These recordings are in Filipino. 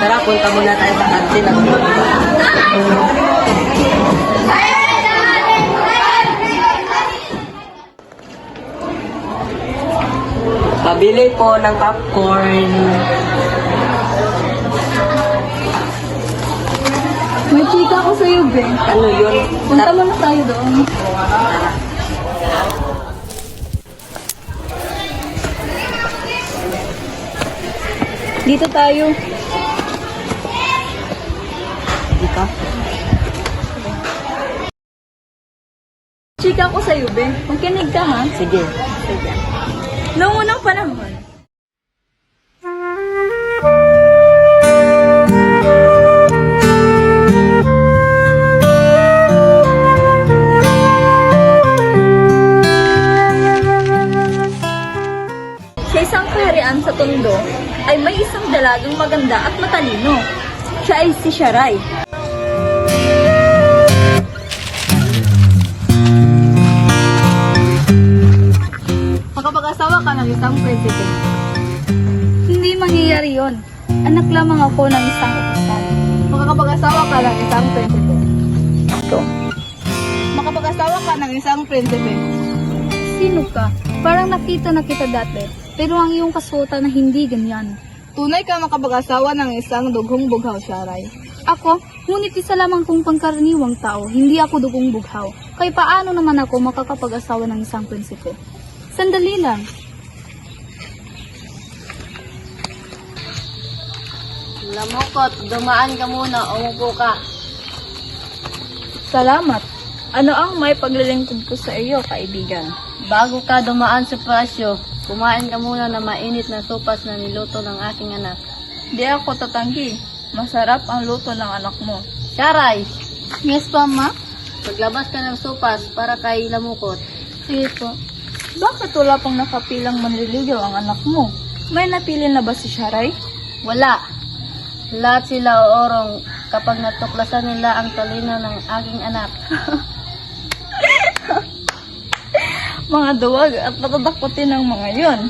Tara, punta muna tayo sa kantin at pabili po ng popcorn. May chika ko sa'yo, be. Ano yun? Punta muna tayo doon. Dito tayo. Dito? Chika ko sa'yo, be. Magkinig ka, ha? Sige. Noong unang panahon, sa isang kaharian sa Tondo ay may isang dalagang maganda at matalino. Siya ay si Sharay. Makapag-asawa ka ng isang president. Hindi mangyayari yon. Anak lamang ako ng isang opisyal. Makakapag-asawa ka ng isang president. Ito. Makapag-asawa ka ng isang president. Sino ka? Parang nakita na kita dati. Pero ang iyong kasuotan na hindi ganyan. Tunay ka makapag-asawa ng isang dughong bughaw, Sharay. Ako? Ngunit isa lamang kong pangkaraniwang tao. Hindi ako dughong bughaw. Kaya paano naman ako makakapag-asawa ng isang prinsipe? Sandali lang. Lamukot, dumaan ka muna, umupo ka. Salamat. Ano ang may paglilingkod ko sa iyo, kaibigan? Bago ka dumaan sa palasyo, kumain ka muna na mainit na sopas na niluto ng aking anak. Di ako tatanggi. Masarap ang luto ng anak mo. Sharay, Yes pa, ma? paglabas ka ng sopas para kay Lamukot. Sige po. Bakit wala pang nakapilang manliligaw ang anak mo? May napili na ba si Sharay? Wala. Lahat sila oorong kapag natuklasan nila ang talino ng aking anak. Mga duwag at matatakotin ng mga yon.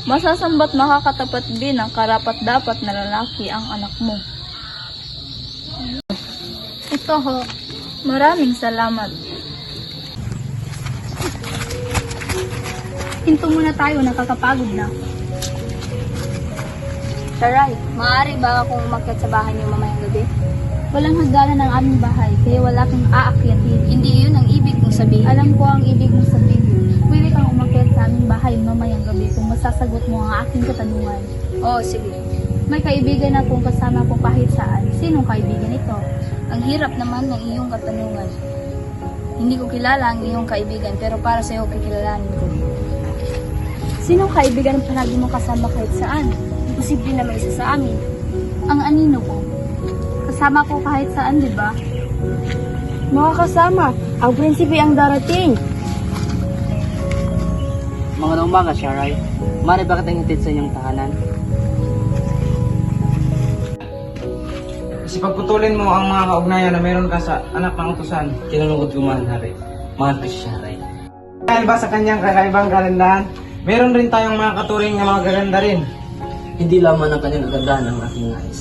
Masasambat makakatapat din ang karapat-dapat na lalaki ang anak mo. Ito ho. Maraming salamat. Hinto muna tayo, nakakapagod na. Sharay, maaari ba akong umakyat sa bahay niyo mamayang gabi? Walang hagdanan ng aming bahay, kaya wala kang aakyatin. Hindi yun ang ibig kong sabihin. Alam ko ang ibig mong sabihin. Pwede kang umakyat sa aming bahay mamayang gabi kung masasagot mo ang aking katanungan. Oo, sige. May kaibigan akong kasama ko kahit saan. Sinong kaibigan ito? Ang hirap naman ng iyong katanungan. Hindi ko kilala ang iyong kaibigan, pero para sa iyo kikilalanin ko. Sinong kaibigan ang palagi mo kasama kahit saan? Posible na may isa sa amin. Ang anino ko. Kasama ko kahit saan, di ba? Mga kasama, ang prinsipe ang darating. Mga umaga, Sharay. Mari ba kitang hitid sa inyong tahanan? Kasi pagputulin mo ang mga kaugnayan na meron ka sa anak ng utusan, kinulungkot ko mahal, Hari. Mahal ko si Sharay. Dahil ba sa kanyang kakaibang kagandahan, meron rin tayong mga katuring na mga gaganda rin. Hindi lamang ang kanyang kagandahan ang aking nais,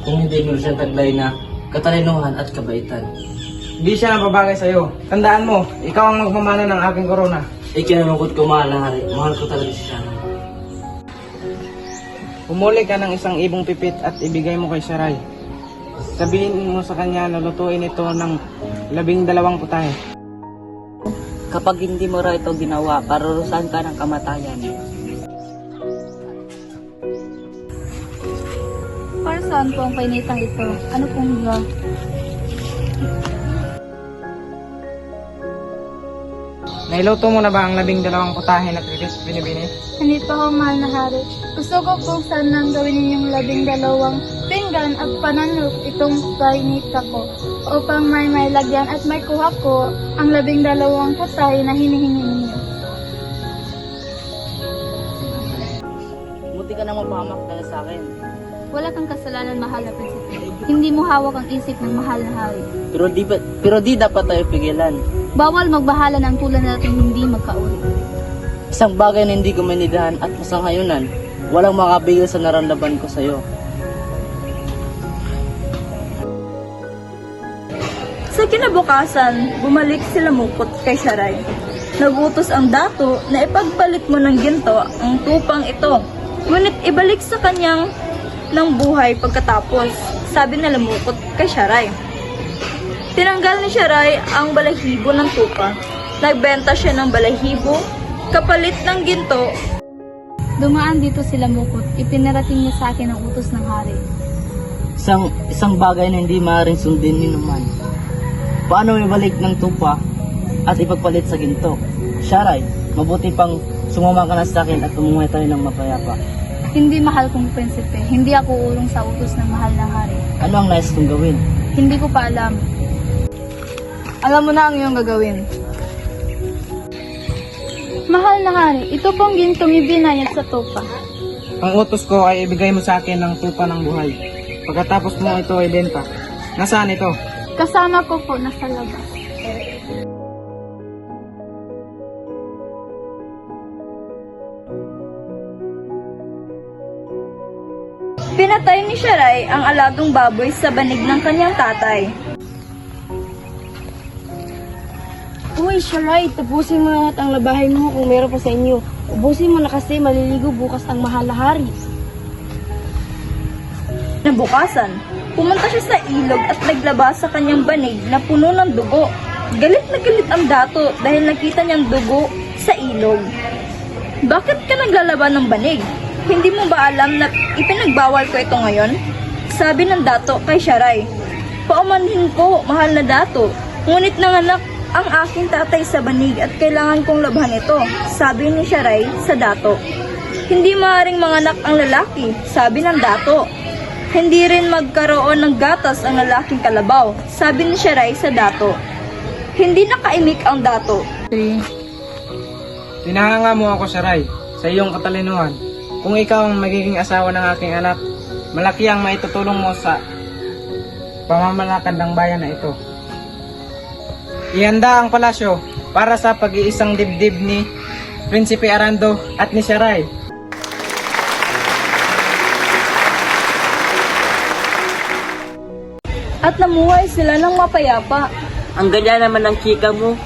kung hindi mo siya taglay na katalinuhan at kabaitan. Hindi siya nababagay sa iyo. Tandaan mo, ikaw ang magmamana ng aking korona. Ikinalungkot ko mahal na Hari. Mahal ko talaga si Sharay. Pumuli ka ng isang ibong pipit at ibigay mo kay Sharay. Sabihin mo sa kanya na lutuin ito ng 12 putahe. Kapag hindi mo raw ito ginawa, parurusahan ka ng kamatayan. Para saan po ang painitang ito? Ano pong ba? Nailuto mo na ba ang 12 putahe na Kritis binibini? Hindi pa ako mahal na hari. Gusto ko kung saan nang gawin ninyong 12 pinggan at pananok itong painita ko upang may lagyan at may kuha ko ang 12 putahe na hinihingi ninyo. Buti ka na mapahamak dahil sa akin. Wala kang kasalanan, mahal na prinsipe. Hindi mo hawak ang isip ng mahal na hari. Pero di dapat tayo pigilan. Bawal magbahala ng tulad natin hindi magkauri. Isang bagay na hindi ko manidahan at masangayunan, walang makabigil sa naramdaman ko sa iyo. Kinabukasan, bumalik sila Mukot kay Sharay. Nagutos ang dato na ipagpalit mo ng ginto ang tupang ito. Ngunit ibalik sa kanyang ng buhay pagkatapos, sabi na Mukot kay Sharay. Tinanggal ni Sharay ang balahibo ng tupa. Nagbenta siya ng balahibo, kapalit ng ginto. Dumaan dito sila Mukot. Ipinarating niya sa akin ang utos ng hari. Isang bagay na hindi maaaring sundin ni naman. Paano ibalik ng tupa at ipagpalit sa ginto? Sharay, mabuti pang sumama ka na sa akin at umuwi tayo ng mapayapa. Hindi mahal kong prinsipe. Hindi ako ulong sa utos ng mahal na hari. Ano ang nais kong gawin? Hindi ko pa alam. Alam mo na ang iyong gagawin. Mahal na hari, ito pong gintong ibinayad sa tupa. Ang utos ko ay ibigay mo sa akin ng tupa ng buhay. Pagkatapos mo ito ay benta. Nasaan ito? Kasama ko po nasa labas. Pinatay ni Sharay ang alagang baboy sa banig ng kanyang tatay. Uy, Sharay, tapusin mo lahat ang labahin mo kung meron pa sa inyo. Ubusin mo na kasi maliligo bukas ang mahal na hari. Nabukasan, pumunta siya sa ilog at naglaba sa kanyang banig na puno ng dugo. Galit na galit ang dato dahil nakita niyang dugo sa ilog. Bakit ka naglalaba ng banig? Hindi mo ba alam na ipinagbawal ko ito ngayon? Sabi ng dato kay Sharay. Paumanhin ko, mahal na dato. Ngunit nanganak ang aking tatay sa banig at kailangan kong labhan ito, sabi ni Sharay sa dato. Hindi maaaring manganak ang lalaki, sabi ng dato. Hindi rin magkaroon ng gatas ang lalaking kalabaw, sabi ni Sharay sa dato. Hindi nakaimik ang dato. Tinahanga mo ako, Sharay, sa iyong katalinuhan. Kung ikaw ang magiging asawa ng aking anak, malaki ang maitutulong mo sa pamamalakad ng bayan na ito. Ihanda ang palasyo para sa pag-iisang dibdib ni Prinsipe Arando at ni Sharay. At namuhay sila ng mapayapa. Ang ganda naman ng chika mo.